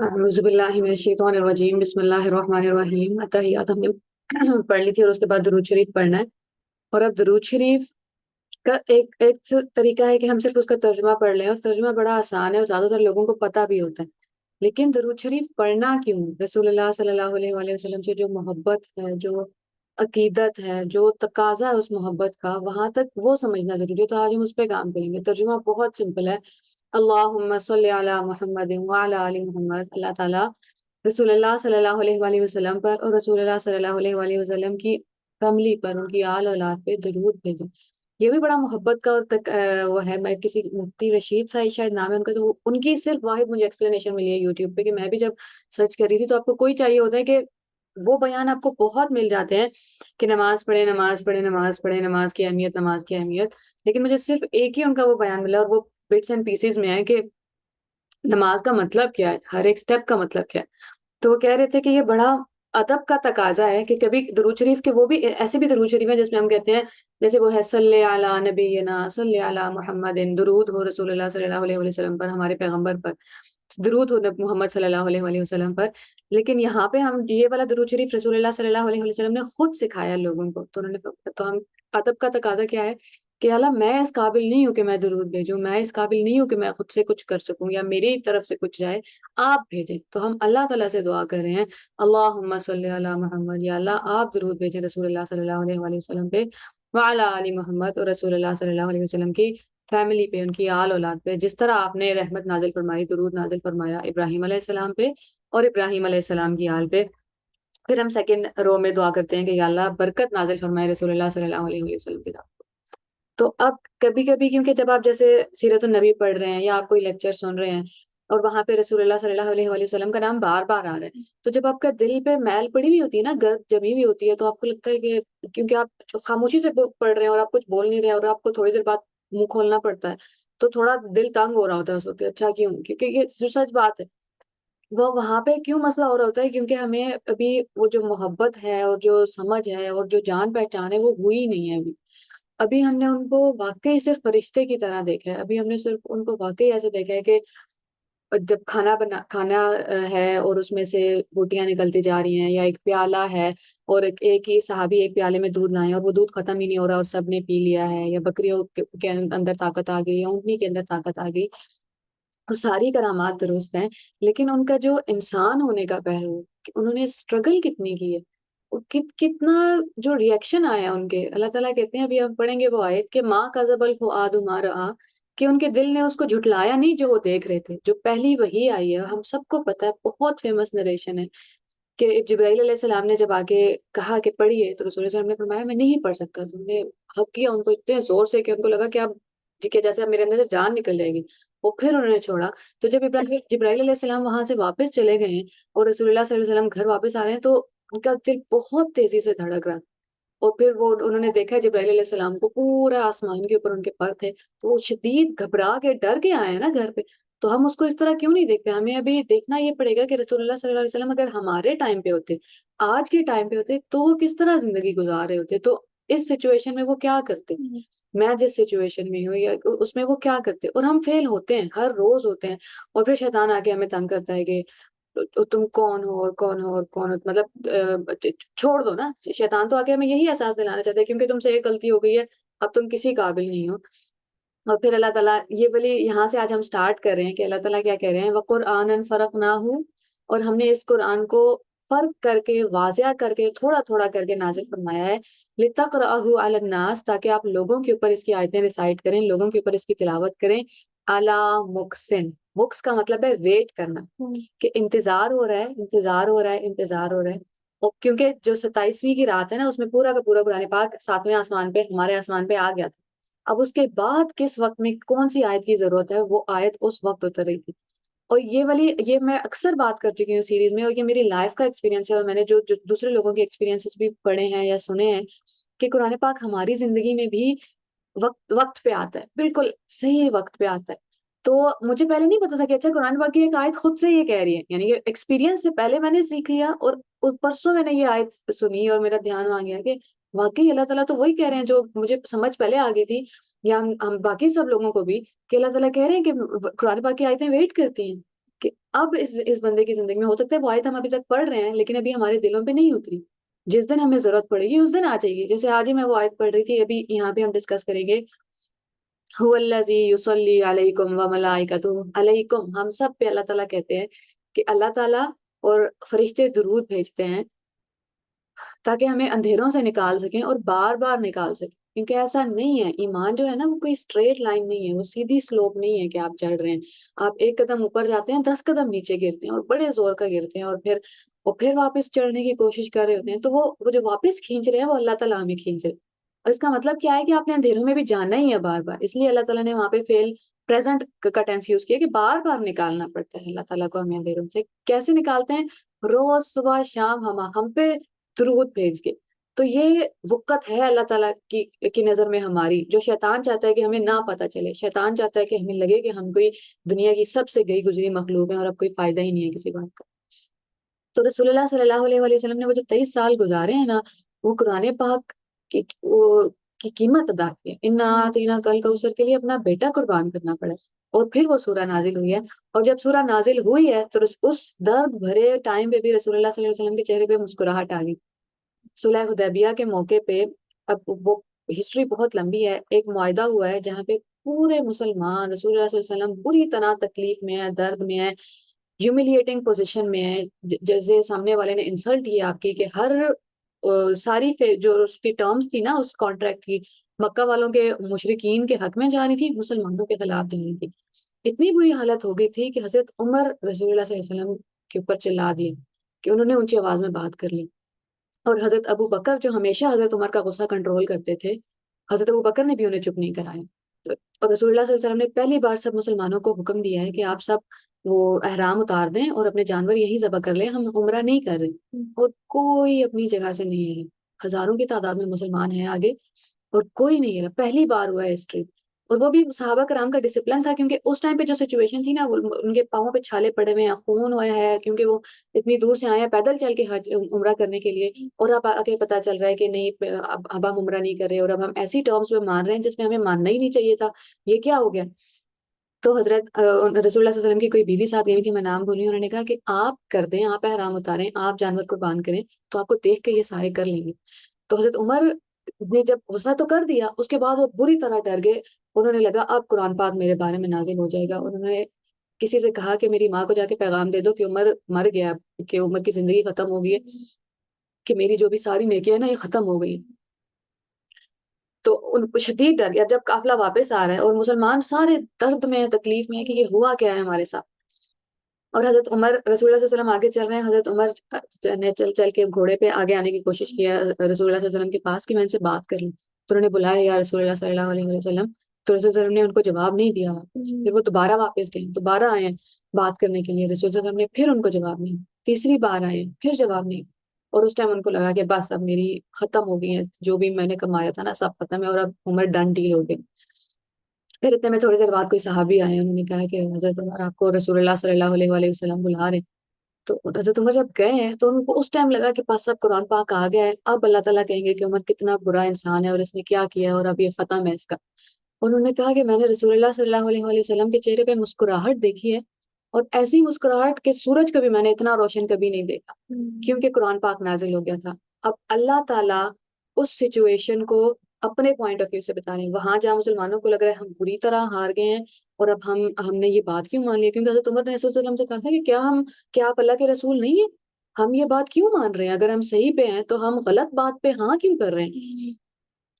اعوذ باللہ من الشیطان الرجیم بسم اللہ الرحمن الرحیم اتحیات ہم نے پڑھ لی تھی اور اس کے بعد درود شریف پڑھنا ہے۔ اور اب درود شریف کا ایک طریقہ ہے کہ ہم صرف اس کا ترجمہ پڑھ لیں، اور ترجمہ بڑا آسان ہے اور زیادہ تر لوگوں کو پتہ بھی ہوتا ہے، لیکن درود شریف پڑھنا کیوں؟ رسول اللہ صلی اللہ علیہ وآلہ وسلم سے جو محبت ہے، جو عقیدت ہے، جو تقاضا ہے اس محبت کا، وہاں تک وہ سمجھنا ضروری ہے۔ تو آج ہم اس پہ کام کریں گے۔ ترجمہ بہت سمپل ہے، اللہم صلی علی محمد وعلی آل محمد۔ اللہ تعالیٰ رسول اللہ صلی اللہ علیہ وآلہ وسلم پر اور رسول اللہ صلی اللہ علیہ وآلہ وسلم کی فیملی پر، ان کی آل اولاد پہ درود بھیجیں۔ یہ بھی بڑا محبت کا وہ ہے۔ میں کسی مفتی رشید صاحب شاید نام ہے ان کا، تو ان کی صرف واحد مجھے ایکسپلینیشن ملی ہے یوٹیوب پہ، کہ میں بھی جب سرچ کر رہی تھی تو آپ کو کوئی چاہیے ہوتا ہے کہ وہ بیان آپ کو بہت مل جاتے ہیں کہ نماز پڑھے نماز پڑھے نماز پڑھے، نماز کی اہمیت نماز کی اہمیت، لیکن مجھے صرف ایک ہی ان کا وہ بیان ملا، اور وہ بٹس اینڈ پیسز میں ہے کہ نماز کا مطلب کیا ہے، ہر ایک سٹیپ کا مطلب کیا ہے۔ تو وہ کہہ رہے تھے کہ یہ بڑا ادب کا تقاضا ہے کہ کبھی درود شریف کے وہ بھی ایسے بھی درود شریف ہیں جس میں ہم کہتے ہیں، جیسے وہ ہے صلی علی نبینا صلی علی محمد، درود ہو رسول اللہ صلی اللہ علیہ وسلم پر، ہمارے پیغمبر پر، درود ہو محمد صلی اللہ علیہ وسلم پر۔ لیکن یہاں پہ ہم یہ والا درود شریف رسول اللہ صلی اللہ علیہ وسلم نے خود سکھایا لوگوں کو، تو انہوں نے، تو ہم ادب کا تقاضا کیا ہے کہ اللہ میں اس قابل نہیں ہوں کہ میں درود بھیجوں، میں اس قابل نہیں ہوں کہ میں خود سے کچھ کر سکوں یا میری طرف سے کچھ جائے، آپ بھیجیں۔ تو ہم اللہ تعالیٰ سے دعا کر رہے ہیں، اللہم صلی علی محمد، یا اللہ آپ درود بھیجیں رسول اللہ صلی اللہ علیہ وآلہ وسلم پہ، وعلی آل محمد، اور رسول اللہ صلی اللہ علیہ وسلم کی فیملی پہ، ان کی آل اولاد پہ، جس طرح آپ نے رحمت نازل فرمائی، درود نازل فرمایا ابراہیم علیہ السلام پہ اور ابراہیم علیہ السلام کی آل پہ۔ پھر ہم سیکنڈ رو میں دعا کرتے ہیں کہ یا اللہ برکت نازل فرمائے رسول اللہ صلی اللہ علیہ وسلم کی ذات۔ تو اب کبھی کبھی کیونکہ جب آپ جیسے سیرت النبی پڑھ رہے ہیں یا آپ کوئی لیکچر سن رہے ہیں اور وہاں پہ رسول اللہ صلی اللہ علیہ وآلہ وسلم کا نام بار بار آ رہا ہے، تو جب آپ کا دل پہ میل پڑی ہوئی ہوتی ہے نا، گرد جمی ہوئی ہوتی ہے، تو آپ کو لگتا ہے کہ کیونکہ آپ خاموشی سے پڑھ رہے ہیں اور آپ کچھ بول نہیں رہے ہیں اور آپ کو تھوڑی دیر بعد منہ کھولنا پڑتا ہے، تو تھوڑا دل تنگ ہو رہا ہوتا ہے اس وقت، اچھا کیوں؟ کیونکہ یہ جو سچ بات ہے، وہ وہاں پہ کیوں مسئلہ ہو رہا ہوتا ہے؟ کیونکہ ہمیں ابھی وہ جو محبت ہے اور جو سمجھ ہے اور جو جان پہچان ہے وہ ہوئی نہیں ہے ابھی۔ ابھی ہم نے ان کو واقعی صرف فرشتے کی طرح دیکھا ہے، ابھی ہم نے صرف ان کو واقعی ایسے دیکھا ہے کہ جب کھانا ہے اور اس میں سے بوٹیاں نکلتی جا رہی ہیں، یا ایک پیالہ ہے اور ایک ہی صحابی ایک پیالے میں دودھ لائے اور وہ دودھ ختم ہی نہیں ہو رہا اور سب نے پی لیا ہے، یا بکریوں کے اندر طاقت آ گئی، یا اونٹنی کے اندر طاقت آ گئی، تو ساری کرامات درست ہیں، لیکن ان کا جو انسان ہونے کا پہلو، کہ انہوں نے اسٹرگل کتنی کی ہے، کتنا جو ریئیکشن آیا ان کے، اللہ تعالیٰ کہتے ہیں، ابھی ہم پڑھیں گے وہ آیت کہ ماں کذب الفؤاد ما رأى، کہ ان کے دل نے اس کو جھٹلایا نہیں جو وہ دیکھ رہے تھے۔ جو پہلی وحی آئی ہے، ہم سب کو پتہ ہے، بہت فیمس نریشن ہے کہ جبرائیل علیہ السلام نے جب آگے کہا کہ پڑھیے، تو رسول اللہ صلی اللہ علیہ وسلم نے فرمایا میں نہیں پڑھ سکتا، تو انہوں نے حق کیا ان کو اتنے زور سے کہ ان کو لگا کہ اب جی کہ جیسے اب میرے اندر سے جان نکل جائے گی، وہ پھر انہوں نے چھوڑا۔ تو جب جبرائیل علیہ السلام وہاں سے واپس چلے گئے ہیں اور رسول اللہ صلی اللہ علیہ وسلم گھر واپس آ رہے ہیں، تو ان کا دل بہت تیزی سے دھڑک رہا، اور پھر وہ انہوں نے دیکھا جبرائیل علیہ السلام کو، پورا آسمان کے اوپر ان کے پر تھے، تو وہ شدید گھبرا کے ڈر کے آئے ہیں نا گھر پہ۔ تو ہم اس کو اس طرح کیوں نہیں دیکھتے؟ ہمیں ابھی دیکھنا یہ پڑے گا کہ رسول اللہ صلی اللہ علیہ وسلم اگر ہمارے ٹائم پہ ہوتے، آج کے ٹائم پہ ہوتے، تو وہ کس طرح زندگی گزار رہے ہوتے، تو اس سچویشن میں وہ کیا کرتے، میں جس سچویشن میں ہوں یا اس میں وہ کیا کرتے۔ اور ہم فیل ہوتے ہیں، ہر روز ہوتے ہیں، اور پھر شیطان آ کے ہمیں تنگ کرتا ہے کہ تم کون ہو اور کون ہو اور کون ہو، مطلب چھوڑ دو نا۔ شیطان تو آگے ہمیں یہی احساس دلانا چاہتا ہے کیونکہ تم سے ایک غلطی ہو گئی ہے، اب تم کسی قابل نہیں ہو۔ اور پھر اللہ تعالیٰ یہ بلی یہاں سے آج ہم سٹارٹ کر رہے ہیں کہ اللہ تعالیٰ کیا کہہ رہے ہیں، وَقُرْآنًا فَرَقْنَاهُ، اور ہم نے اس قرآن کو فرق کر کے، واضح کر کے، تھوڑا تھوڑا کر کے نازل فرمایا ہے، لِتَقْرَأَهُ عَلَى النَّاسِ، تاکہ آپ لوگوں کے اوپر اس کی آیتیں ریسائٹ کریں، لوگوں کے اوپر اس کی تلاوت کریں، عَلَى مُقْسِن، مکس کا مطلب ہے ویٹ کرنا، کہ انتظار ہو رہا ہے، انتظار ہو رہا ہے، انتظار ہو رہا ہے۔ اور کیونکہ جو 27ویں کی رات ہے نا، اس میں پورا کا پورا قرآن پاک 7ویں آسمان پہ، ہمارے آسمان پہ آ گیا تھا۔ اب اس کے بعد کس وقت میں کون سی آیت کی ضرورت ہے، وہ آیت اس وقت اتر رہی تھی۔ اور یہ میں اکثر بات کر چکی ہوں سیریز میں، اور یہ میری لائف کا ایکسپیرینس ہے، اور میں نے جو دوسرے لوگوں کے ایکسپیرینسز بھی پڑھے ہیں یا سنے ہیں، کہ قرآن پاک ہماری زندگی میں بھی وقت پہ آتا ہے، بالکل صحیح وقت پہ آتا ہے۔ تو مجھے پہلے نہیں پتا تھا کہ اچھا قرآن پاک کی ایک آیت خود سے یہ کہہ رہی ہے، یعنی کہ ایکسپیرینس سے پہلے میں نے سیکھ لیا، اور پرسوں میں نے یہ آیت سنی اور میرا دھیان وہاں گیا کہ واقعی اللہ تعالیٰ تو وہی کہہ رہے ہیں جو مجھے سمجھ پہلے آ گئی تھی، یا ہم باقی سب لوگوں کو بھی، کہ اللہ تعالیٰ کہہ رہے ہیں کہ قرآن پاک کی آیتیں ویٹ کرتی ہیں کہ اب اس بندے کی زندگی میں ہو سکتا ہے وہ آیت ہم ابھی تک پڑھ رہے ہیں لیکن ابھی ہمارے دلوں پہ نہیں اتری، جس دن ہمیں ضرورت پڑے گی اس دن آ جائے گی. جیسے آج ہی میں وہ آیت پڑھ رہی تھی، ابھی یہاں پہ ہم ڈسکس کریں گے هو الذی یصلی علیکم وملائکتہ. علیکم ہم سب پہ اللہ تعالیٰ کہتے ہیں کہ اللہ تعالیٰ اور فرشتے درود بھیجتے ہیں تاکہ ہمیں اندھیروں سے نکال سکیں اور بار بار نکال سکیں. کیونکہ ایسا نہیں ہے، ایمان جو ہے نا وہ کوئی اسٹریٹ لائن نہیں ہے، وہ سیدھی سلوپ نہیں ہے کہ آپ چڑھ رہے ہیں، آپ ایک قدم اوپر جاتے ہیں 10 قدم نیچے گرتے ہیں اور بڑے زور کا گرتے ہیں اور پھر واپس چڑھنے کی کوشش کر رہے ہوتے ہیں. تو وہ جو واپس کھینچ رہے ہیں وہ اللہ تعالیٰ ہمیں کھینچ رہے ہیں. اور اس کا مطلب کیا ہے کہ آپ نے اندھیروں میں بھی جانا ہی ہے بار بار. اس لیے اللہ تعالیٰ نے وہاں پہ فیل پریزنٹ کا ٹینس یوز کیا کہ بار بار نکالنا پڑتا ہے اللہ تعالیٰ کو ہمیں اندھیروں سے. کیسے نکالتے ہیں؟ روز صبح شام ہم پہ درود بھیج کے. تو یہ وقت ہے اللہ تعالیٰ کی نظر میں ہماری، جو شیطان چاہتا ہے کہ ہمیں نہ پتہ چلے. شیطان چاہتا ہے کہ ہمیں لگے کہ ہم کوئی دنیا کی سب سے گئی گزری مخلوق ہیں اور اب کوئی فائدہ ہی نہیں ہے کسی بات کا. تو رسول اللہ صلی اللہ علیہ وآلہ وسلم نے وہ جو 23 سال گزارے ہیں نا، وہ قرآن پاک کی قیمت ادا کی ہے. انا اعطینا کل کوثر کے لیے اپنا بیٹا قربان کرنا پڑا. اور پھر وہ سورہ نازل ہوئی ہے، اور جب سورہ نازل ہوئی ہے تو اس درد بھرے ٹائم پہ بھی رسول اللہ صلی اللہ علیہ وسلم کے چہرے پہ مسکراہٹ آ گئی. صلح حدیبیہ کے موقع پہ، اب وہ ہسٹری بہت لمبی ہے، ایک معاہدہ ہوا ہے جہاں پہ پورے مسلمان رسول اللہ صلی اللہ علیہ وسلم بری طرح تکلیف میں ہے، درد میں ہے، ہیوملیٹنگ پوزیشن میں ہے. جیسے سامنے والے نے انسلٹ کی آپ کی، کہ ہر ساری جو اس کی ٹرمز تھی نا اس کانٹریکٹ کی، مکہ والوں کے مشرکین کے حق میں جا رہی تھی، مسلمانوں کے خلاف جا رہی تھی. اتنی بری حالت ہو گئی تھی کہ حضرت عمر رسول اللہ صلی اللہ علیہ وسلم کے اوپر چلا دیے، کہ انہوں نے اونچی آواز میں بات کر لی. اور حضرت ابو بکر جو ہمیشہ حضرت عمر کا غصہ کنٹرول کرتے تھے، حضرت ابو بکر نے بھی انہیں چپ نہیں کرایا. اور رسول اللہ صلی اللہ علیہ وسلم نے پہلی بار سب مسلمانوں کو حکم دیا ہے کہ آپ سب وہ احرام اتار دیں اور اپنے جانور یہی ذبح کر لیں، ہم عمرہ نہیں کر رہے. اور کوئی اپنی جگہ سے نہیں ہے، ہزاروں کی تعداد میں مسلمان ہیں آگے اور کوئی نہیں ہے. پہلی بار ہوا ہے ہسٹری. اور وہ بھی صحابہ کرام کا ڈسپلن تھا، کیونکہ اس ٹائم پہ جو سچویشن تھی نا، ان کے پاؤں پہ چھالے پڑے ہوئے ہیں، خون ہوا ہے، کیونکہ وہ اتنی دور سے آئے ہیں پیدل چل کے حج عمرہ کرنے کے لیے. اور اب آگے پتہ چل رہا ہے کہ نہیں، اب ہم عمرہ نہیں کر رہے اور اب ہم ایسی ٹرمز پہ مان رہے ہیں جس میں ہمیں ماننا ہی نہیں چاہیے تھا. یہ کیا ہو گیا؟ تو حضرت رسول اللہ صلی اللہ علیہ وسلم کی کوئی بیوی ساتھ گئی تھی، میں نام بھولی، انہوں نے کہا کہ آپ کر دیں، آپ احرام اتاریں، آپ جانور قربان کریں، تو آپ کو دیکھ کے یہ سارے کر لیں گے. تو حضرت عمر نے جب غصہ تو کر دیا، اس کے بعد وہ بری طرح ڈر گئے. انہوں نے لگا اب قرآن پاک میرے بارے میں نازل ہو جائے گا. انہوں نے کسی سے کہا کہ میری ماں کو جا کے پیغام دے دو کہ عمر مر گیا، کہ عمر کی زندگی ختم ہو گئی ہے، کہ میری جو بھی ساری نیکیاں نا یہ ختم ہو گئی. تو ان کو شدید ڈر گیا. جب قافلہ واپس آ رہا ہے اور مسلمان سارے درد میں تکلیف میں ہے کہ یہ ہوا کیا ہے ہمارے ساتھ، اور حضرت عمر رسول اللہ صلی اللہ علیہ وسلم آگے چل رہے ہیں. حضرت عمر نے چل کے گھوڑے پہ آگے آنے کی کوشش کیا رسول اللہ صلی اللہ علیہ وسلم کے پاس کہ میں ان سے بات کر لوں. تو انہوں نے بلایا یا رسول اللہ صلی اللہ علیہ وسلم. تو رسول اللہ علیہ وسلم نے ان کو جواب نہیں دیا. پھر وہ دوبارہ واپس گئے، دوبارہ آئے بات کرنے کے لیے. رسول اللہ علیہ وسلم نے پھر ان کو جواب نہیں. تیسری بار آئے، پھر جواب نہیں. اور اس ٹائم ان کو لگا کہ بس اب میری ختم ہو گئی ہے، جو بھی میں نے کمایا تھا نا سب ختم ہے، اور اب عمر ڈن ڈیل ہو گئی. پھر اتنے میں تھوڑی دیر بعد کوئی صحابی آئے، انہوں نے کہا کہ حضرت عمر آپ کو رسول اللہ صلی اللہ علیہ وآلہ وسلم بلا رہے ہیں. تو حضرت عمر جب گئے ہیں تو ان کو اس ٹائم لگا کہ بس اب قرآن پاک آ گیا ہے، اب اللہ تعالیٰ کہیں گے کہ عمر کتنا برا انسان ہے اور اس نے کیا کیا ہے اور اب یہ ختم ہے اس کا. انہوں نے کہا کہ میں نے رسول اللہ صلی اللہ علیہ وآلہ وسلم کے چہرے پہ مسکراہٹ دیکھی ہے، اور ایسی مسکراہٹ کہ سورج کو بھی میں نے اتنا روشن کبھی نہیں دیکھا، کیونکہ قرآن پاک نازل ہو گیا تھا. اب اللہ تعالیٰ اس سچویشن کو اپنے پوائنٹ آف ویو سے بتا رہے ہیں. وہاں جہاں مسلمانوں کو لگ رہا ہے ہم بری طرح ہار گئے ہیں اور اب ہم نے یہ بات کیوں مان لی ہے، کیونکہ حضرت عمر نے رسول صلی اللہ علیہ وسلم سے کہا تھا کہ کیا آپ اللہ کے رسول نہیں ہیں؟ ہم یہ بات کیوں مان رہے ہیں؟ اگر ہم صحیح پہ ہیں تو ہم غلط بات پہ ہاں کیوں کر رہے ہیں؟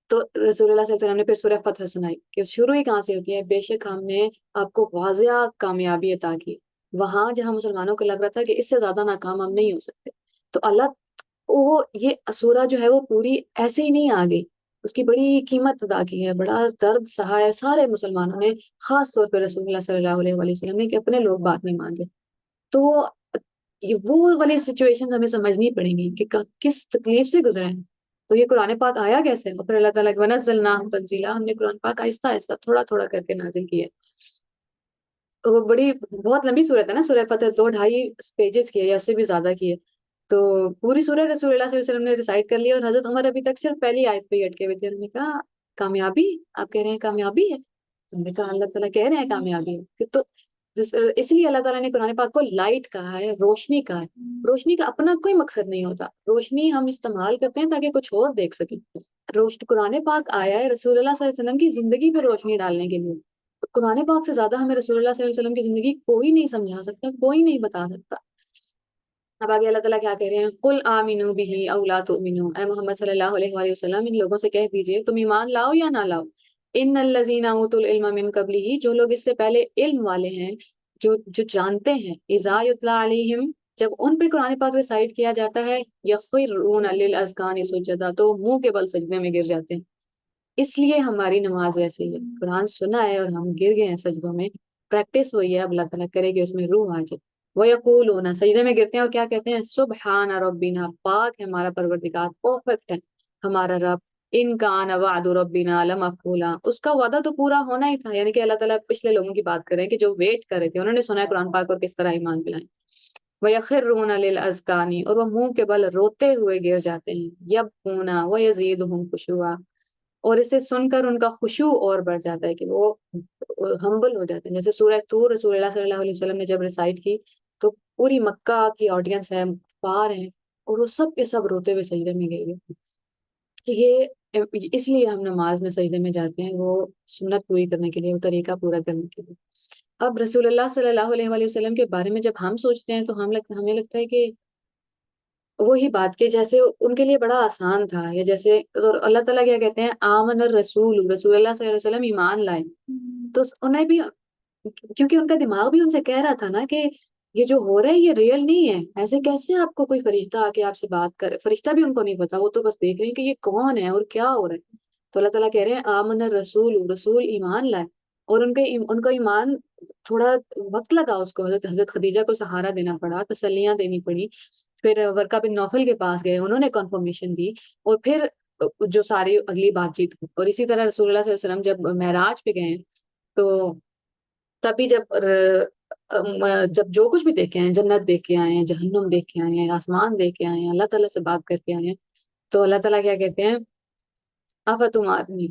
تو رسول اللہ صلی اللہ علیہ وسلم نے پھر سورہ فتح سنائی کہ شروع ہی کہاں سے ہوتی ہے، بے شک ہم نے آپ کو واضح کامیابی عطا کی. وہاں جہاں مسلمانوں کو لگ رہا تھا کہ اس سے زیادہ ناکام ہم نہیں ہو سکتے، تو اللہ وہ یہ سورہ جو ہے وہ پوری ایسے ہی نہیں آ گئی، اس کی بڑی قیمت ادا کی ہے، بڑا درد سہا ہے سارے مسلمانوں نے، خاص طور پہ رسول اللہ صلی اللہ علیہ وآلہ وسلم نے، کہ اپنے لوگ بات نہیں مان گے. تو وہ والی سچویشن ہمیں سمجھنی پڑیں گی کہ کس تکلیف سے گزرے ہیں. تو یہ قرآن پاک آیا کیسے؟ اور پھر اللہ تعالیٰ کے وَنَزَّلْنَاهُ تَنزِيلًا، ہم نے قرآن پاک آہستہ آہستہ تھوڑا تھوڑا کر کے نازل کیا ہے. تو وہ بہت لمبی صورت ہے نا، سورہ فتح 2-2.5 پیجز کی ہے یا اس سے بھی زیادہ کی ہے. تو پوری سورہ رسول اللہ صلی اللہ علیہ وسلم نے ریسائٹ کر لیا، اور حضرت عمر ابھی تک صرف پہلی آیت پہ ہی اٹکے ہوئے تھے. انہوں نے کہا کامیابی؟ آپ کہہ رہے ہیں کامیابی ہے؟ تو ہم نے کہا اللہ تعالیٰ کہہ رہے ہیں کامیابی ہے. تو اس لیے اللہ تعالیٰ نے قرآن پاک کو لائٹ کہا ہے، روشنی کہا ہے۔ روشنی کا اپنا کوئی مقصد نہیں ہوتا، روشنی ہم استعمال کرتے ہیں تاکہ کچھ اور دیکھ سکیں۔ قرآن پاک آیا ہے رسول اللہ صلی اللہ علیہ وسلم کی زندگی پہ روشنی ڈالنے کے لیے۔ قرآن پاک سے زیادہ ہمیں رسول اللہ صلی اللہ علیہ وسلم کی زندگی کوئی نہیں سمجھا سکتا، کوئی نہیں بتا سکتا۔ اب آگے اللہ تعالیٰ کیا کہہ رہے ہیں، قل آمنوا بہ او لا تؤمنوا، اے محمد صلی اللہ علیہ وآلہ وسلم ان لوگوں سے کہہ دیجئے تم ایمان لاؤ یا نہ لاؤ۔ ان الذین اوتوا العلم من قبلہ، جو لوگ اس سے پہلے علم والے ہیں، جو جانتے ہیں، اذا یتلی علیہم، جب ان پہ قرآن پاک ریسائٹ کیا جاتا ہے، یخرون للاذقان سجدا، تو منہ کے بل سجدے میں گر جاتے ہیں۔ اس لیے ہماری نماز ویسے ہی ہے، قرآن سنا ہے اور ہم گر گئے ہیں سجدوں میں، پریکٹس وہی ہے، اب اللہ تعالیٰ کرے کہ اس میں روح آ جائے۔ وَيَقُولُونَ، سجدے میں گرتے ہیں اور کیا کہتے ہیں، سبحان ربنا، پاک ہے ہمارا پروردگار، پرفیکٹ ہے ہمارا رب، ان کان وعد ربنا لمفعولا، اس کا وعدہ تو پورا ہونا ہی تھا۔ یعنی کہ اللہ تعالیٰ پچھلے لوگوں کی بات کر رہے ہیں کہ جو ویٹ کر رہے تھے، انہوں نے سنا ہے قرآن پاک اور کس طرح ایمان پلائیں۔ وَيَخِرُّونَ لِلْأَذْقَانِ، اور وہ منہ کے بل روتے ہوئے گر جاتے ہیں، يَبْكُونَ وَيَزِيدُهُمْ خُشُوعًا، اور اسے سن کر ان کا خشوع اور بڑھ جاتا ہے کہ وہ ہمبل ہو جاتے ہیں۔ جیسے سورہ طور رسول اللہ صلی اللہ علیہ وسلم نے جب ریسائٹ کی تو پوری مکہ کی آڈینس ہے، پار ہیں، اور وہ سب کے سب روتے ہوئے سجدے میں گر گئے۔ تو یہ اس لیے ہم نماز میں سجدے میں جاتے ہیں، وہ سنت پوری کرنے کے لیے، وہ طریقہ پورا کرنے کے لیے۔ اب رسول اللہ صلی اللہ علیہ وآلہ وسلم کے بارے میں جب ہم سوچتے ہیں تو ہمیں لگتا ہے کہ وہی بات کہ جیسے ان کے لیے بڑا آسان تھا، یا جیسے اور اللہ تعالیٰ کیا کہتے ہیں، آمن الرسول، رسول اللہ صلی اللہ علیہ وسلم ایمان لائے، تو انہیں بھی، کیونکہ ان کا دماغ بھی ان سے کہہ رہا تھا نا کہ یہ جو ہو رہا ہے یہ ریئل نہیں ہے، ایسے کیسے آپ کو کوئی فرشتہ آ کے آپ سے بات کرے، فرشتہ بھی ان کو نہیں پتا، وہ تو بس دیکھ رہے ہیں کہ یہ کون ہے اور کیا ہو رہا ہے۔ تو اللہ تعالیٰ کہہ رہے ہیں آمن الرسول، رسول ایمان لائے، اور ان کا ایمان تھوڑا وقت لگا اس کو، حضرت خدیجہ کو سہارا دینا پڑا، تسلیاں دینی پڑی، پھر ورقہ بن نوفل کے پاس گئے، انہوں نے کنفرمیشن دی، اور پھر جو ساری اگلی بات چیت ہوئی۔ اور اسی طرح رسول اللہ صلی اللہ علیہ وسلم جب معراج پہ گئے تو تبھی جب جو کچھ بھی دیکھے ہیں، جنت دیکھ کے آئے ہیں، جہنم دیکھ کے آئے ہیں، آسمان دیکھ کے آئے ہیں، اللہ تعالیٰ سے بات کر کے آئے ہیں، تو اللہ تعالیٰ کیا کہتے ہیں، افتمارنی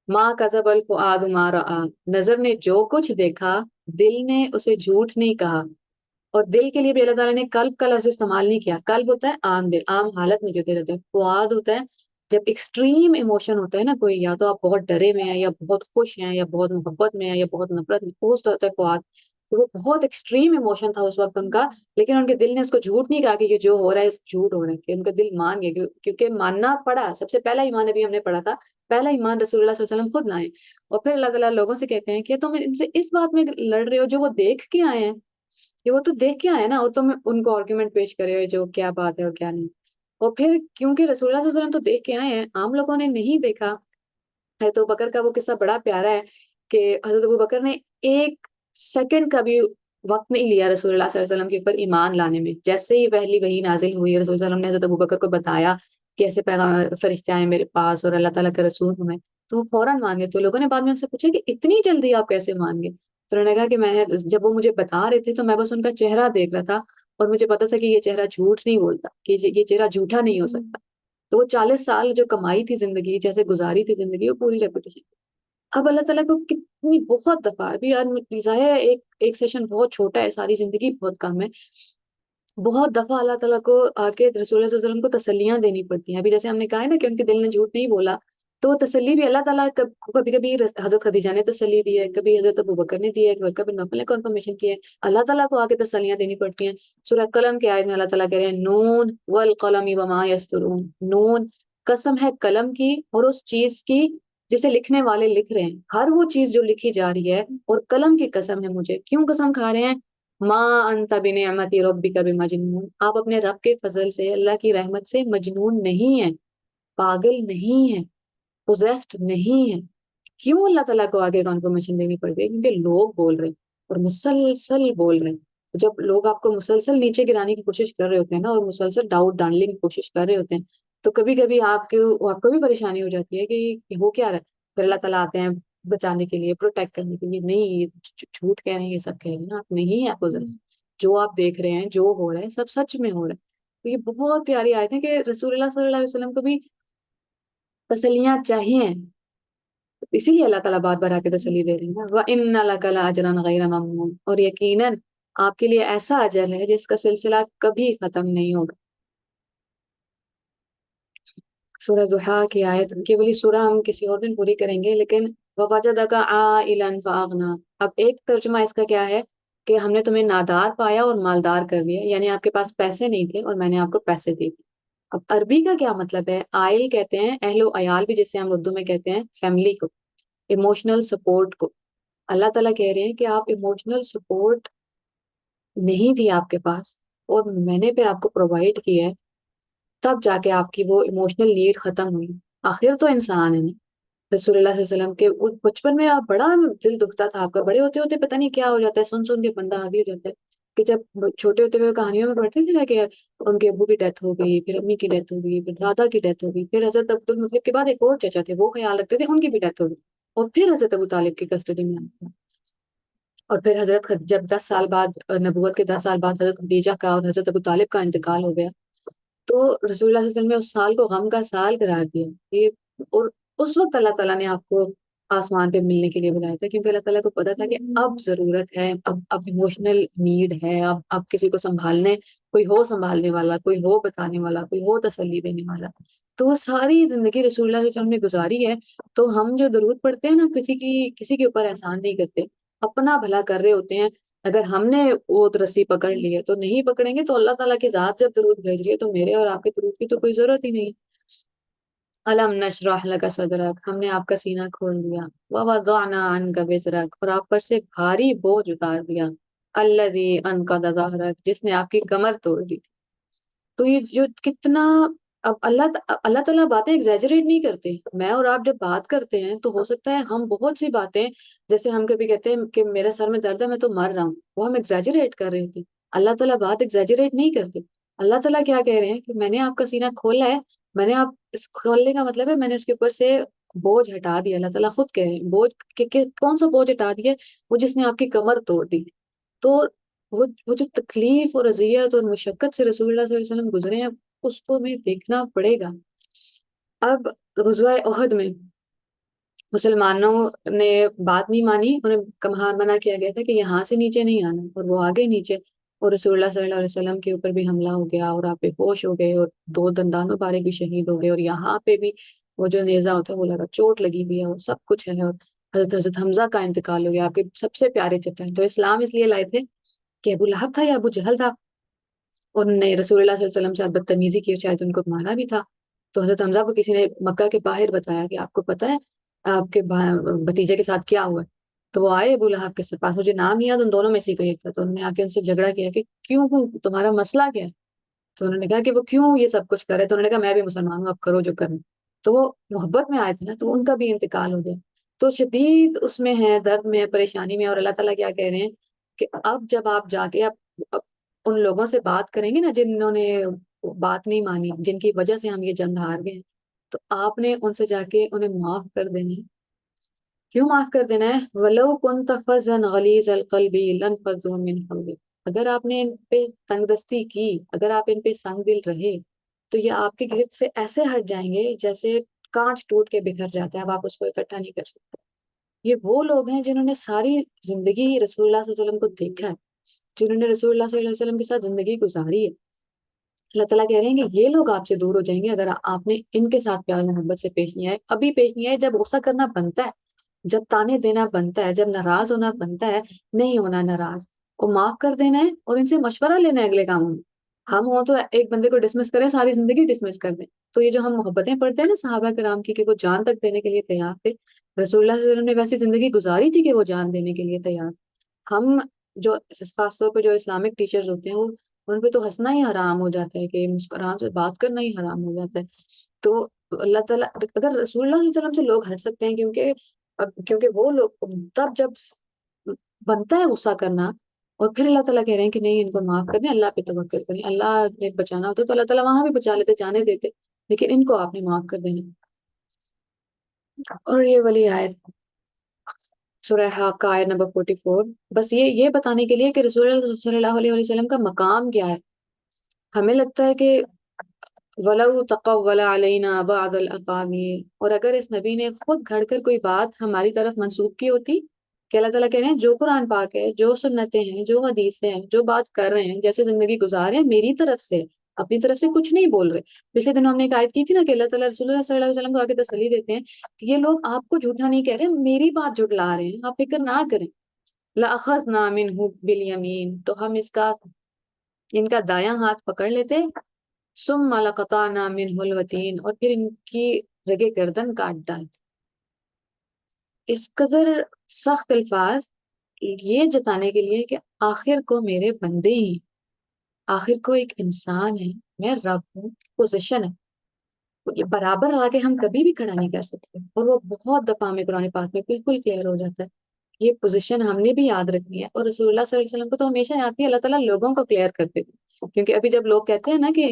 ماں کذب الفؤاد ما رأى، نظر نے جو کچھ دیکھا دل نے اسے جھوٹ نہیں کہا۔ اور دل کے لیے بھی اللہ تعالیٰ نے قلب کا لفظ استعمال نہیں کیا۔ قلب ہوتا ہے عام دل، عام حالت میں جو دل ہوتا ہے، فؤاد ہوتا ہے جب ایکسٹریم ایموشن ہوتا ہے نا کوئی، یا تو آپ بہت ڈرے میں ہیں، یا بہت خوش ہیں، یا بہت محبت میں ہیں، یا بہت نفرت میں، وہ ہوتا ہے فؤاد۔ تو وہ بہت ایکسٹریم ایموشن تھا اس وقت ان کا، لیکن ان کے دل نے اس کو جھوٹ نہیں کہا کہ یہ جو ہو رہا ہے جھوٹ ہو رہا ہے، کہ ان کا دل مان گیا، کیونکہ ماننا پڑا۔ سب سے پہلا ایمان ابھی ہم نے پڑھا تھا، پہلا ایمان رسول اللہ صلی اللہ علیہ وسلم خود لائیں۔ اور پھر اللہ تعالیٰ لوگوں سے کہتے ہیں کہ تم ان سے اس بات میں لڑ رہے ہو جو وہ دیکھ کے آئے ہیں، کہ وہ تو دیکھ کے آئے نا، اور تم ان کو آرگیومنٹ پیش کرے ہوئے جو کیا بات ہے اور کیا نہیں۔ اور پھر کیونکہ رسول اللہ صلی اللہ علیہ وسلم تو دیکھ کے آئے ہیں، عام لوگوں نے نہیں دیکھا ہے، تو بکر کا وہ قصہ بڑا پیارا ہے کہ حضرت ابو بکر نے ایک سیکنڈ کا بھی وقت نہیں لیا رسول اللہ صلی اللہ علیہ وسلم کے اوپر ایمان لانے میں۔ جیسے ہی پہلی وحی نازل ہوئی، رسول صلی اللہ علیہ وسلم نے حضرت ابو بکر کو بتایا کہ ایسے پیغام فرشتے آئے میرے پاس اور اللہ تعالیٰ کا رسول ہوں میں، تو وہ فوراً مان گئے۔ تو لوگوں نے بعد میں ان سے پوچھا کہ اتنی جلدی آپ کیسے مان گئے؟ تو انہوں نے کہا کہ میں جب وہ مجھے بتا رہے تھے تو میں بس ان کا چہرہ دیکھ رہا تھا، اور مجھے پتا تھا کہ یہ چہرہ جھوٹ نہیں بولتا، کہ یہ چہرہ جھوٹا نہیں ہو سکتا۔ تو وہ 40 سال جو کمائی تھی زندگی، جیسے گزاری تھی زندگی، وہ پوری ریپوٹیشن۔ اب اللہ تعالیٰ کو کتنی بہت دفعہ، ابھی ظاہر ہے ایک سیشن بہت چھوٹا ہے، ساری زندگی بہت کم ہے، بہت دفعہ اللہ تعالیٰ کو آ کے رسول اللہ صلی اللہ علیہ وسلم کو تسلیاں دینی پڑتی ہیں۔ ابھی جیسے ہم نے کہا ہے نا کہ ان کے دل نے جھوٹ نہیں بولا، تو وہ تسلی بھی اللہ تعالیٰ کبھی کبھی حضرت خدیجہ نے تسلی دی ہے، کبھی حضرت ابو بکر نے دی ہے، کبھی نفل نے کنفرمیشن کی ہے، اللہ تعالیٰ کو آ کے تسلیاں دینی پڑتی ہیں۔ سورہ قلم کے آیت میں اللہ تعالیٰ کہہ رہے ہیں نون والقلم وما یسطرون، نون قسم ہے قلم کی اور اس چیز کی جسے لکھنے والے لکھ رہے ہیں، ہر وہ چیز جو لکھی جا رہی ہے، اور قلم کی قسم ہے مجھے، کیوں قسم کھا رہے ہیں، ماں انت بنعمت ربک بمجنون، آپ اپنے رب کے فضل سے، اللہ کی رحمت سے مجنون نہیں ہیں، پاگل نہیں ہیں، پوزیسڈ نہیں ہیں۔ کیوں اللہ تعالیٰ کو آگے کنفرمیشن دینی پڑ گئی؟ کیونکہ لوگ بول رہے ہیں اور مسلسل بول رہے ہیں۔ جب لوگ آپ کو مسلسل نیچے گرانے کی کوشش کر رہے ہوتے ہیں نا، اور مسلسل ڈاؤٹ ڈالنے کی کوشش کر رہے ہوتے ہیں، تو کبھی کبھی آپ کو بھی پریشانی ہو جاتی ہے کہ وہ کیا رہا ہے، پھر اللہ تعالیٰ آتے ہیں بچانے کے لیے، پروٹیکٹ کرنے کے لیے، نہیں یہ جھوٹ کہہ رہے ہیں، یہ سب کہہ رہے ہیں، آپ نہیں ہے پوزیس، جو آپ دیکھ رہے ہیں، جو ہو رہا ہے سب سچ میں ہو رہا ہے۔ تو یہ بہت پیاری آیت ہے کہ رسول اللہ صلی اللہ علیہ وسلم کو بھی تسلیاں چاہیے، اسی لیے اللہ تعالیٰ بات بڑھا کے تسلی دے رہی ہے، وَإِنَّ لَكَ لَأَجْرًا غَيْرَ مَمْنُونٍ، اور یقیناً آپ کے لیے ایسا اجر ہے جس کا سلسلہ کبھی ختم نہیں ہوگا۔ سورہ ضحیٰ کی آیت کی بلی سورہ ہم کسی اور دن پوری کریں گے، لیکن وَوَجَدَكَ عَائِلًا فَأَغْنَىٰ، اب ایک ترجمہ اس کا کیا ہے کہ ہم نے تمہیں نادار پایا اور مالدار کر دیا، یعنی آپ کے پاس پیسے نہیں تھے اور میں نے آپ کو پیسے دے دیے۔ اب عربی کا کیا مطلب ہے؟ عائل کہتے ہیں اہل و عیال بھی، جسے ہم اردو میں کہتے ہیں فیملی کو، ایموشنل سپورٹ کو۔ اللہ تعالیٰ کہہ رہے ہیں کہ آپ ایموشنل سپورٹ نہیں تھی آپ کے پاس، اور میں نے پھر آپ کو پرووائڈ کیا ہے، تب جا کے آپ کی وہ ایموشنل نیڈ ختم ہوئی۔ آخر تو انسان ہے نا۔ رسول اللہ صلی اللہ علیہ وسلم کے بچپن میں آپ بڑا دل دکھتا تھا آپ کا، بڑے ہوتے ہوتے پتہ نہیں کیا ہو جاتا ہے، سن سن کے بندہ عادی ہو جاتا ہے کہ جب چھوٹے ہوتے ہوئے کہانیوں میں پڑھتے تھے نا کہ ان کے ابو کی ڈیتھ ہو گئی، پھر امی کی ڈیتھ ہو گئی، پھر دادا کی ڈیتھ ہو گئی، پھر حضرت عبد المطلب کے بعد ایک اور چچا تھے وہ خیال رکھتے تھے، ان کی بھی ڈیتھ ہو گئی، اور پھر حضرت ابو طالب کی کسٹڈی میں آنا، اور پھر جب 10 سال بعد نبوت کے 10 سال بعد حضرت خدیجہ کا اور حضرت ابو طالب کا انتقال ہو گیا، تو رسول اللہ صلی اللہ علیہ وسلم نے اس سال کو غم کا سال قرار دیا کہ، اور اس وقت اللہ تعالیٰ نے آپ کو آسمان پہ ملنے کے لیے بلایا تھا، کیونکہ اللہ تعالیٰ کو پتا تھا کہ اب ضرورت ہے، اب ایموشنل نیڈ ہے، اب کسی کو سنبھالنے، کوئی ہو سنبھالنے والا، کوئی ہو بتانے والا، کوئی ہو تسلی دینے والا۔ تو وہ ساری زندگی رسول اللہ صلی اللہ علیہ وسلم نے گزاری ہے۔ تو ہم جو درود پڑھتے ہیں نا، کسی کے اوپر احسان نہیں کرتے، اپنا بھلا کر رہے ہوتے ہیں۔ اگر ہم نے وہ رسی پکڑ لی ہے تو نہیں پکڑیں گے، تو اللہ تعالیٰ کی ذات جب درود بھیج رہی ہے تو میرے اور آپ کے درود کی تو کوئی ضرورت ہی نہیں۔ الم نشرح لک صدرک، ہم نے آپ کا سینہ کھول دیا، ووضعنا عنک وزرک، اور آپ پر سے بھاری بوجھ اتار دیا، الذی انقض ظہرک، جس نے آپ کی کمر توڑ دی تھی۔ تو یہ جو کتنا، اب اللہ تعالیٰ باتیں ایگزیجریٹ نہیں کرتے۔ میں اور آپ جب بات کرتے ہیں تو ہو سکتا ہے ہم بہت سی باتیں، جیسے ہم کبھی کہتے ہیں کہ میرے سر میں درد ہے میں تو مر رہا ہوں، وہ ہم ایگزیجریٹ کر رہے تھے۔ اللہ تعالیٰ بات ایگزیجریٹ نہیں کرتے۔ اللہ تعالیٰ کیا کہہ رہے ہیں کہ میں نے آپ کا سینہ کھولا ہے، میں نے آپ، اس کھولنے کا مطلب ہے میں نے اس کے اوپر سے بوجھ ہٹا دیا۔ اللہ تعالیٰ خود کہہ رہے ہیں بوجھ کون سا بوجھ ہٹا دیا؟ وہ جس نے آپ کی کمر توڑ دی۔ تو وہ جو تکلیف اور اذیت اور مشقت سے رسول اللہ صلی اللہ علیہ وسلم گزرے ہیں، اس کو ہمیں دیکھنا پڑے گا۔ اب غزوہ احد میں مسلمانوں نے بات نہیں مانی، انہیں کہاں منع کیا گیا تھا کہ یہاں سے نیچے نہیں آنا، اور وہ آگے نیچے، اور رسول اللہ صلی اللہ علیہ وسلم کے اوپر بھی حملہ ہو گیا، اور آپ بے ہوش ہو گئے، اور 2 دندان مبارک بھی شہید ہو گئے، اور یہاں پہ بھی وہ جو نیزہ ہوتا ہے وہ لگا، چوٹ لگی ہوئی ہے، اور سب کچھ ہے، اور حضرت حمزہ کا انتقال ہو گیا، آپ کے سب سے پیارے چچا ہیں۔ تو اسلام اس لیے لائے تھے کہ ابو لہب تھا یا ابو جہل تھا، انہوں نے رسول اللہ صلی اللہ علیہ وسلم سے بدتمیزی کی، شاید ان کو مارا بھی تھا۔ تو حضرت حمزہ کو کسی نے مکہ کے باہر بتایا کہ آپ کو پتہ ہے آپ کے بھتیجے کے ساتھ کیا ہوا ہے؟ تو وہ آئے ابو لہب کے پاس، مجھے نام یاد ان دونوں میں سے کوئی ایک تھا، تو انہوں نے آ کے ان سے جھگڑا کیا کہ کیوں تمہارا مسئلہ کیا ہے؟ تو انہوں نے کہا کہ وہ کیوں یہ سب کچھ کرے؟ تو انہوں نے کہا میں بھی مسلمان ہوں، اب کرو جو کرنا۔ تو وہ محبت میں آئے تھے نا، تو ان کا بھی انتقال ہو گیا۔ تو شدید اس میں ہے، درد میں، پریشانی میں، اور اللہ تعالیٰ کیا کہہ رہے ہیں کہ اب جب آپ جا کے اب ان لوگوں سے بات کریں گے نا جنہوں نے بات نہیں مانی، جن کی وجہ سے ہم یہ جنگ ہار گئے ہیں، تو آپ نے ان سے جا کے انہیں معاف کر دینا ہے۔ کیوں معاف کر دینا ہے؟ وَلَوْ كُنْتَ فَظًّا غَلِيظَ الْقَلْبِ لَانفَضُّوا مِنْ حَوْلِكَ، اگر آپ نے ان پہ تنگ دستی کی، اگر آپ ان پہ سنگ دل رہے، تو یہ آپ کے گرد سے ایسے ہٹ جائیں گے جیسے کانچ ٹوٹ کے بکھر جاتا ہے، اب آپ اس کو اکٹھا نہیں کر سکتے۔ یہ وہ لوگ ہیں جنہوں نے ساری زندگی رسول اللہ صلی اللہ علیہ وسلم کو دیکھا ہے، جنہوں نے رسول اللہ صلی اللہ علیہ وسلم کے ساتھ زندگی گزاری ہے۔ اللہ تعالیٰ کہہ رہے ہیں کہ یہ لوگ آپ سے دور ہو جائیں گے اگر آپ نے ان کے ساتھ پیار محبت سے پیش نہیں آئے، ابھی پیش نہیں آئے، جب غصہ کرنا بنتا ہے، جب تانے دینا بنتا ہے، جب ناراض ہونا بنتا ہے، نہیں ہونا ناراض، کو معاف کر دینا ہے، اور ان سے مشورہ لینا ہے اگلے کاموں میں۔ ہم ہوں تو ایک بندے کو ڈسمس کریں، ساری زندگی ڈسمس کر دیں۔ تو یہ جو ہم محبتیں پڑھتے ہیں نا صحابہ کرام کی کہ وہ جان تک دینے کے لیے تیار تھے، رسول اللہ صلی اللہ علیہ وسلم نے ویسی زندگی گزاری تھی کہ وہ جان دینے کے لیے تیار۔ ہم جو خاص طور پہ جو اسلامک ٹیچرز ہوتے ہیں، وہ ان پہ تو ہنسنا ہی حرام ہو جاتا ہے، کہ مسکران سے بات کرنا ہی حرام ہو جاتا ہے۔ تو اللہ تعالیٰ، اگر رسول اللہ صلی اللہ علیہ وسلم سے لوگ ہٹ سکتے ہیں کیونکہ وہ لوگ تب جب بنتا ہے غصہ کرنا، اور پھر اللہ تعالیٰ کہہ رہے ہیں کہ نہیں ان کو معاف کر دیں، اللہ پہ توکل کریں، اللہ نے بچانا ہوتا تو اللہ تعالیٰ وہاں بھی بچا لیتے، جانے دیتے، لیکن ان کو آپ نے معاف کر دینا۔ اور یہ والی آیت سورہ حاقہ آیت نمبر 44، بس یہ بتانے کے لیے کہ رسول اللہ صلی اللہ علیہ وسلم کا مقام کیا ہے۔ ہمیں لگتا ہے کہ وَلَوْ تَقَوَّلَ عَلَيْنَا بَعْضَ الْأَقَاوِيلِ، اور اگر اس نبی نے خود گھڑ کر کوئی بات ہماری طرف منسوب کی ہوتی کہ اللہ تعالیٰ کہہ رہے ہیں جو قرآن پاک ہے، جو سنتیں ہیں، جو حدیثیں ہیں، جو بات کر رہے ہیں، جیسے زندگی گزار رہے ہیں، میری طرف سے، اپنی طرف سے کچھ نہیں بول رہے۔ پچھلے دنوں ہم نے ایک آیت کی تھی نا کہ اللہ تعالیٰ رسول اللہ صلی اللہ علیہ وسلم کو آگے تسلی دیتے ہیں کہ یہ لوگ آپ کو جھوٹا نہیں کہہ رہے، میری بات جھٹلا رہے ہیں، آپ فکر نہ کریں۔ لَأَخَذْنَا مِنْهُ بِالْيَمِينِ، تو ہم ان کا دایاں ہاتھ پکڑ لیتے، ثم لقطعنا منه الوتین، اور پھر ان کی رگے گردن کاٹ ڈال۔ اس قدر سخت الفاظ یہ جتانے کے لیے کہ آخر کو میرے بندے ہی، آخر کو ایک انسان ہے، میں رب ہوں، پوزیشن ہے، یہ برابر آگے ہم کبھی بھی کھڑا نہیں کر سکتے، اور وہ بہت دفعہ میں قرآن پاک میں بالکل کلیئر ہو جاتا ہے۔ یہ پوزیشن ہم نے بھی یاد رکھنی ہے، اور رسول اللہ صلی اللہ علیہ وسلم کو تو ہمیشہ یاد تھی، اللہ تعالیٰ لوگوں کو کلیئر کرتے تھے، کیونکہ ابھی جب لوگ کہتے ہیں نا کہ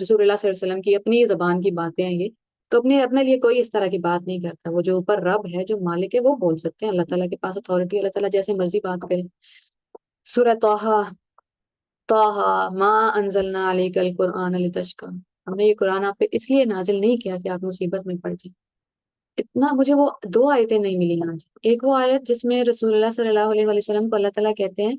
رسول اللہ صلی اللہ علیہ وسلم کی اپنی زبان کی باتیں ہیں یہ، تو اپنے لیے کوئی اس طرح کی بات نہیں کرتا، وہ جو اوپر رب ہے، جو مالک ہے، وہ بول سکتے ہیں، اللہ تعالیٰ کے پاس اتھارٹی، اللہ تعالیٰ جیسے مرضی بات کرے۔ سورہ طٰہٰ ما انزلنا علیک القرآن لتشقیٰ، ہم نے یہ قرآن آپ پہ اس لیے نازل نہیں کیا کہ آپ مصیبت میں پڑ جائیں۔ اتنا مجھے وہ دو آیتیں نہیں ملی آج، ایک وہ آیت جس میں رسول اللہ صلی اللہ علیہ وسلم کو اللہ تعالیٰ کہتے ہیں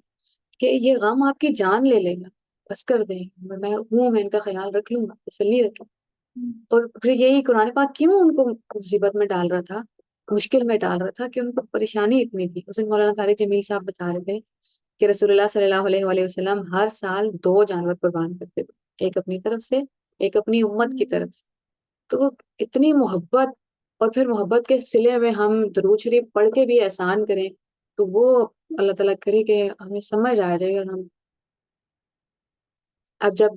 کہ یہ غم آپ کی جان لے لے گا، بس کر دیں، میں ان کا خیال رکھ لوں گا، تسلی رکھیں۔ اور پھر یہی قرآن پاک کیوں ان کو مصیبت میں ڈال رہا تھا، مشکل میں ڈال رہا تھا، کہ ان کو پریشانی اتنی تھی۔ اس دن مولانا طارق جمیل صاحب بتا رہے تھے کہ رسول اللہ صلی اللہ علیہ وسلم ہر سال 2 جانور قربان کرتے تھے، ایک اپنی طرف سے، ایک اپنی امت کی طرف سے۔ تو اتنی محبت، اور پھر محبت کے صلے میں ہم درود شریف پڑھ کے بھی احسان کریں، تو وہ اللہ تعالیٰ کرے کہ ہمیں سمجھ آ جائے گا۔ ہم اب جب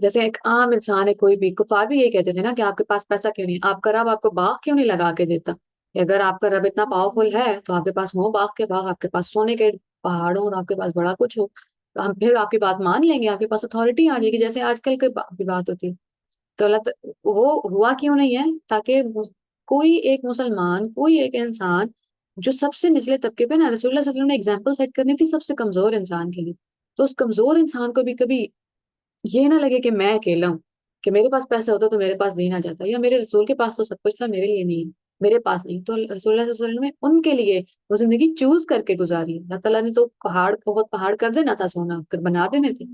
جیسے ایک عام انسان ہے، کوئی بھی کفار بھی یہی کہتے تھے نا کہ آپ کے پاس پیسہ کیوں نہیں، آپ کا رب آپ کو باغ کیوں نہیں لگا کے دیتا، کہ اگر آپ کا رب اتنا پاورفل ہے تو آپ کے پاس ہو باغ کے باغ، آپ کے پاس سونے کے پہاڑوں، اور آپ کے پاس بڑا کچھ ہو، تو ہم پھر آپ کی بات مان لیں گے، آپ کے پاس اتھارٹی آ جائے گی، جیسے آج کل کی بات ہوتی ہے۔ تو وہ ہوا کیوں نہیں ہے؟ تاکہ کوئی ایک مسلمان، کوئی ایک انسان جو سب سے نچلے طبقے پہ نا، رسول اللہ صلی اللہ علیہ وسلم نے اگزامپل سیٹ کرنی تھی سب سے کمزور انسان کے لیے، تو اس کمزور انسان کو بھی کبھی یہ نہ لگے کہ میں اکیلا ہوں، کہ میرے پاس پیسہ ہوتا تو میرے پاس دین آ جاتا، یا میرے رسول کے پاس تو سب کچھ تھا، میرے لیے نہیں، میرے پاس نہیں۔ تو رسول اللہ صلی اللہ علیہ وسلم نے ان کے لیے وہ زندگی چوز کر کے گزاری ہے۔ اللہ تعالیٰ نے تو بہت پہاڑ کر دینا تھا سونا، پھر بنا دینے تھے،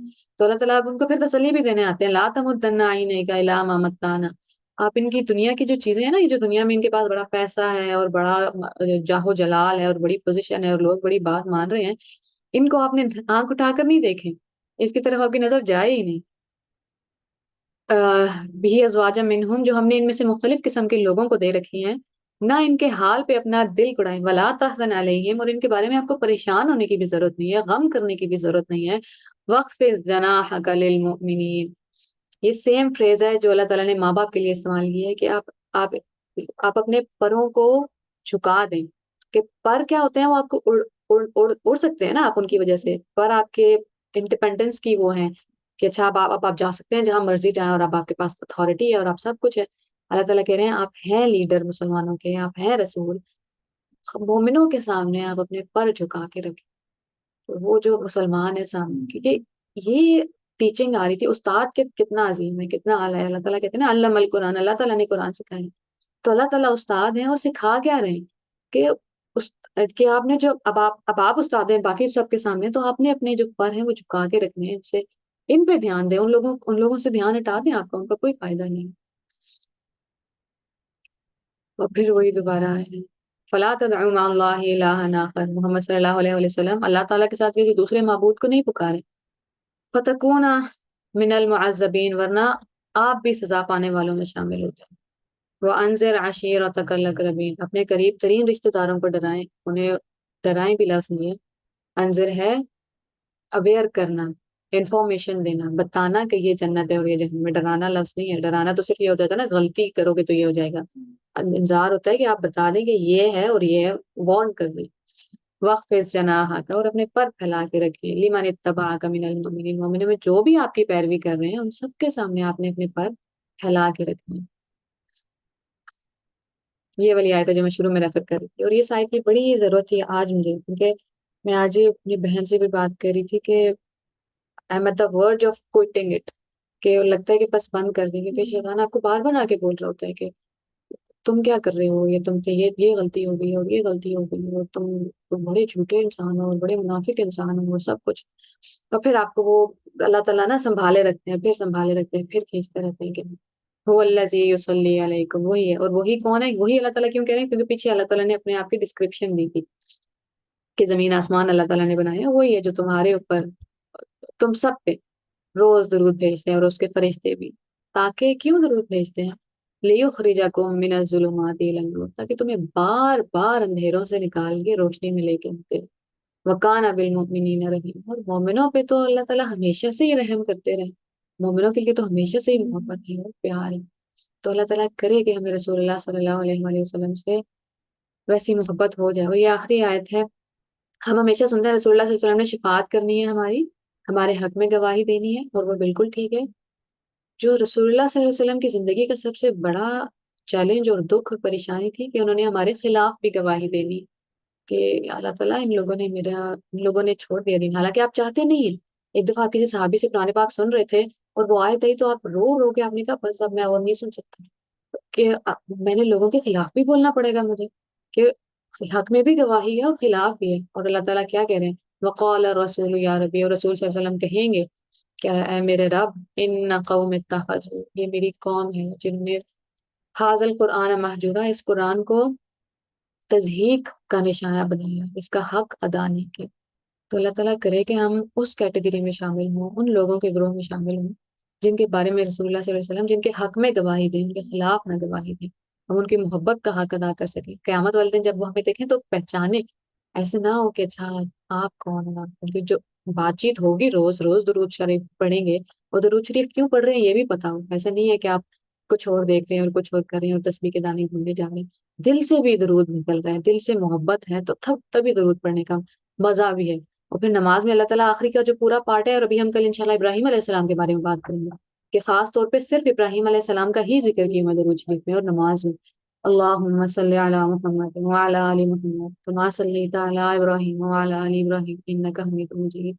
تو اللہ تعالیٰ اب ان کو پھر تسلی بھی دینے آتے ہیں، لا تمدن عینیک الی ما متعنا، آپ ان کی دنیا کی جو چیزیں ہیں نا، یہ جو دنیا میں ان کے پاس بڑا پیسہ ہے اور بڑا جاہ و جلال ہے اور بڑی پوزیشن ہے اور لوگ بڑی بات مان رہے ہیں، ان کو آپ نے آنکھ اٹھا کر نہیں دیکھیں، اس کی طرف آپ کی نظر جائے ہی نہیں۔ بھی ازواج منہم، جو ہم نے ان میں سے مختلف قسم کے لوگوں کو دے رکھی ہیں، نہ ان کے حال پہ اپنا دل کڑائیں، ولا تحزن علیہم، اور ان کے بارے میں آپ کو پریشان ہونے کی بھی ضرورت نہیں ہے، غم کرنے کی بھی ضرورت نہیں ہے۔ وَخْفِضْ جَنَاحَكَ لِلْمُؤْمِنِينَ، یہ سیم فریز ہے جو اللہ تعالیٰ نے ماں باپ کے لیے استعمال کی ہے، کہ آپ آپ اپنے پروں کو جھکا دیں، کہ پر کیا ہوتے ہیں، وہ آپ کو اڑ سکتے ہیں نا، آپ ان کی وجہ سے، پر آپ کے انڈیپینڈنس کی وہ ہیں کہ اچھا آپ جا سکتے ہیں جہاں مرضی جائیں، اور اب آپ کے پاس اتھارٹی ہے اور آپ سب کچھ ہے۔ اللہ تعالیٰ کہہ رہے ہیں آپ ہیں لیڈر مسلمانوں کے، آپ ہیں رسول، مومنوں کے سامنے آپ اپنے پر جھکا کے رکھیں، تو وہ جو مسلمان ہے سامنے، کیونکہ یہ ٹیچنگ آ رہی تھی، استاد کے کتنا عظیم ہے، کتنا اعلیٰ ہے۔ اللہ تعالیٰ کہتے ہیں نا علم القرآن، اللہ تعالیٰ نے قرآن سکھایا ہے، تو اللہ تعالیٰ استاد ہیں، اور سکھا کیا رہے ہیں کہ اس کہ آپ نے جو اب آپ استاد ہیں باقی سب کے سامنے، تو آپ نے اپنے جو پر ہیں وہ جھکا کے رکھنے ہیں، ان پہ دھیان دیں، ان لوگوں سے دھیان ہٹا دیں، آپ کا ان کا کوئی فائدہ نہیں۔ اور پھر وہی دوبارہ ہے، فلا تدعوا مع اللہ الہا آخر، محمد صلی اللہ علیہ وسلم اللہ تعالیٰ کے ساتھ کسی دوسرے معبود کو نہیں پکارے، فتکون من المعذبین، ورنہ آپ بھی سزا پانے والوں میں شامل ہوتے ہیں۔ وَأَنذِرْ عَشِيرَتَكَ الْأَقْرَبِينَ، اپنے قریب ترین رشتہ داروں کو ڈرائیں، انہیں ڈرائیں بھی لفظ نہیں ہے، انذر ہے اویئر کرنا، انفارمیشن دینا، بتانا کہ یہ جنت ہے اور یہ جہنم ہے، ڈرانا لفظ نہیں ہے، ڈرانا تو صرف یہ ہوتا ہے نا غلطی کرو گے تو یہ ہو جائے گا، انذار ہوتا ہے کہ آپ بتا دیں کہ یہ ہے اور یہ ہے، وارن کر دیں۔ وَخْفِضْ جَنَاحَكَ، اور اپنے پر پھیلا کے رکھیں، لِمَنِ اتَّبَعَكَ مِنَ الْمُؤْمِنِينَ، مومنوں میں جو بھی آپ کی پیروی کر رہے ہیں ان سب کے سامنے آپ نے اپنے پر پھیلا کے رکھیں۔ یہ والی آیت ہے جو میں شروع میں ریفر کر رہی تھی، اور یہ آیت کی بڑی ضرورت تھی آج مجھے، کیونکہ میں آج ہی اپنی بہن سے بھی بات کر رہی تھی کہ I am at the verge of quitting it, کہ لگتا ہے کہ بس بند کر دیں، کیونکہ شیطان آپ کو بار بار آ کے بول رہا ہوتا ہے کہ تم کیا کر رہے ہو، یہ تم سے یہ غلطی ہو گئی اور یہ غلطی ہو گئی، اور تم بڑے جھوٹے انسان ہو اور بڑے منافق انسان ہو اور سب کچھ. اور پھر آپ کو وہ اللہ تعالیٰ نا سنبھالے رکھتے ہیں، پھر سنبھالے رکھتے ہیں، پھر کھینچتے رہتے ہیں کہ وہ اللہ جی یصلی علیکم، وہی ہے. اور وہی کون ہے؟ وہی اللہ تعالیٰ. کیوں کہہ رہے ہیں؟ کیونکہ پیچھے اللہ تعالیٰ نے اپنے آپ کی ڈسکرپشن دی تھی کہ زمین آسمان اللہ تعالیٰ نے بنایا، وہی ہے جو تمہارے اوپر، تم سب پہ روز درود بھیجتے ہیں، اور اس کے فرشتے بھی. تاکہ کیوں درود بھیجتے ہیں؟ لیخرجکم من الظلمات الی النور، تاکہ تمہیں بار بار اندھیروں سے نکال کے روشنی میں لے کے آتے ہیں. وکان بالمؤمنین رحیم، اور مومنوں پہ تو اللہ تعالیٰ ہمیشہ سے ہی رحم کرتے رہے. مومنوں کے لیے تو ہمیشہ سے ہی محبت ہے اور پیار ہے. تو اللہ تعالیٰ کرے کہ ہمیں رسول اللہ صلی اللہ علیہ وآلہ وسلم سے ویسی محبت ہو جائے. اور یہ آخری آیت ہے. ہم ہمیشہ سنتے ہیں رسول اللہ صلی اللہ علیہ وسلم نے شفاعت کرنی ہے ہماری، ہمارے حق میں گواہی دینی ہے، اور وہ بالکل ٹھیک ہے. جو رسول اللہ صلی اللہ علیہ وسلم کی زندگی کا سب سے بڑا چیلنج اور دکھ اور پریشانی تھی کہ انہوں نے ہمارے خلاف بھی گواہی دینی کہ اللہ تعالیٰ ان لوگوں نے چھوڑ دیا دین، حالانکہ آپ چاہتے نہیں ہیں. ایک دفعہ آپ کسی صحابی سے قرآن پاک سن رہے تھے اور وہ آئے تھے تو آپ رو رو کے آپ نے کہا بس اب میں اور نہیں سن سکتا، کہ میں نے لوگوں کے خلاف بھی بولنا پڑے گا مجھے، کہ حق میں بھی گواہی ہے اور خلاف بھی ہے. اور اللہ تعالیٰ کیا کہہ رہے ہیں؟ وقال الرسول یا ربی، اور رسول صلی اللہ علیہ وسلم کہیں گے کیا؟ اے میرے رب، ان قوم اتخذوا، یہ میری قوم ہے جنہوں نے حاضل قرآن مہجورا، اس قرآن کو تضحیق کا نشانہ بنایا، اس کا حق ادا نہیں کیا. تو اللہ تعالیٰ کرے کہ ہم اس کیٹیگری میں شامل ہوں، ان لوگوں کے گروہ میں شامل ہوں جن کے بارے میں رسول اللہ صلی اللہ علیہ وسلم جن کے حق میں گواہی دیں، ان کے خلاف نہ گواہی دیں. ہم ان کی محبت کا حق ادا کر سکیں، قیامت والے دن جب وہ ہمیں دیکھیں تو پہچانے. ایسے نہ ہو کہ اچھا آپ کون ہیں، آپ کی جو بات چیت ہوگی روز روز درود شریف پڑھیں گے، اور درود شریف کیوں پڑھ رہے ہیں یہ بھی پتا ہو. ایسا نہیں ہے کہ آپ کچھ اور دیکھ رہے ہیں اور کچھ اور کر رہے ہیں اور تسبیح کے دانے ڈھونڈے جا رہے ہیں. دل سے بھی درود نکل رہا ہے، دل سے محبت ہے تو تبھی درود پڑھنے کا مزہ بھی ہے. اور پھر نماز میں اللہ تعالیٰ آخری کا جو پورا پارٹ ہے، اور ابھی ہم کل انشاءاللہ ابراہیم علیہ السلام کے بارے میں بات کریں گے کہ خاص طور پہ صرف ابراہیم علیہ السلام کا ہی ذکر کیا ہے درود شریف میں اور نماز میں. اللہم صلی علی محمد وعلی آل محمد کما صلیت علی ابراہیم وعلی آل ابراہیم انک حمید مجید.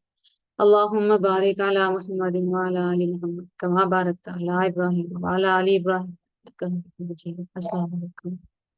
اللہم بارک علی محمد وعلی آل محمد کما بارکت علی ابراہیم وعلی آل ابراہیم انک حمید مجید. السلام علیکم.